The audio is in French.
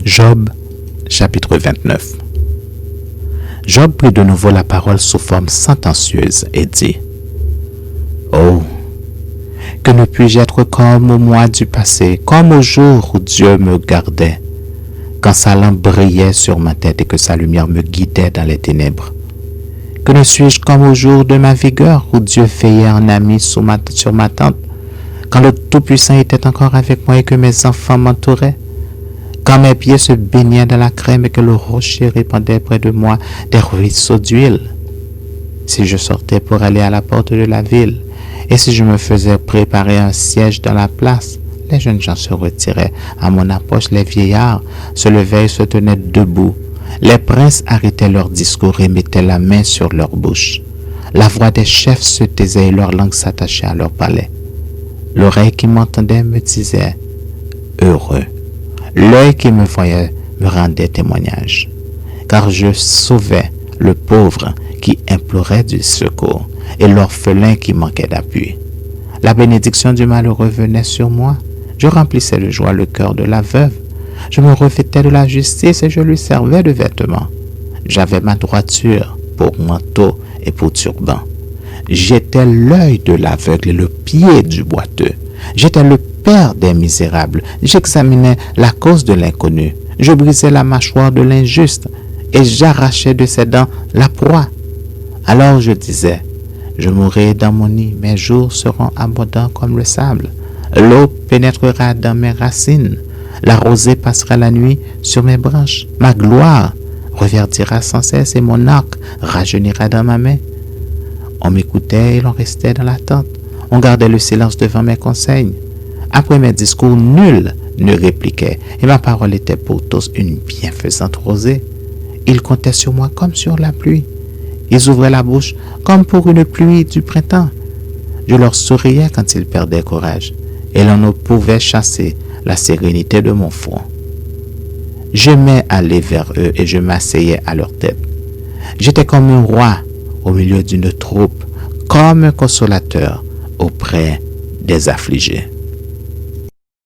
Job, chapitre 29. Job prit de nouveau la parole sous forme sentencieuse et dit : Oh, que ne puis-je être comme au mois du passé, comme au jour où Dieu me gardait, quand sa lampe brillait sur ma tête et que sa lumière me guidait dans les ténèbres. Que ne suis-je comme au jour de ma vigueur, où Dieu veillait en ami sur ma tente, quand le Tout-Puissant était encore avec moi et que mes enfants m'entouraient, quand mes pieds se baignaient dans la crème et que le rocher répandait près de moi des ruisseaux d'huile. Si je sortais pour aller à la porte de la ville, et si je me faisais préparer un siège dans la place, les jeunes gens se retiraient à mon approche, les vieillards se levaient et se tenaient debout. Les princes arrêtaient leur discours et mettaient la main sur leur bouche. La voix des chefs se taisait et leur langue s'attachait à leur palais. L'oreille qui m'entendait me disait « Heureux ». L'œil qui me voyait me rendait témoignage, car je sauvais le pauvre qui implorait du secours et l'orphelin qui manquait d'appui. La bénédiction du malheureux venait sur moi. Je remplissais de joie le cœur de la veuve. Je me revêtais de la justice et je lui servais de vêtements. J'avais ma droiture pour manteau et pour turban. J'étais l'œil de l'aveugle et le pied du boiteux. J'étais le père des misérables. J'examinais la cause de l'inconnu. Je brisais la mâchoire de l'injuste et j'arrachais de ses dents la proie. Alors je disais, je mourrai dans mon nid, mes jours seront abondants comme le sable. L'eau pénétrera dans mes racines. La rosée passera la nuit sur mes branches. Ma gloire reverdira sans cesse et mon arc rajeunira dans ma main. On m'écoutait et l'on restait dans l'attente. On gardait le silence devant mes conseils. Après mes discours, nul ne répliquait et ma parole était pour tous une bienfaisante rosée. Ils comptaient sur moi comme sur la pluie. Ils ouvraient la bouche comme pour une pluie du printemps. Je leur souriais quand ils perdaient courage et l'on ne pouvait chasser la sérénité de mon front. J'aimais aller vers eux et je m'asseyais à leur tête. J'étais comme un roi au milieu d'une troupe, comme un consolateur auprès des affligés.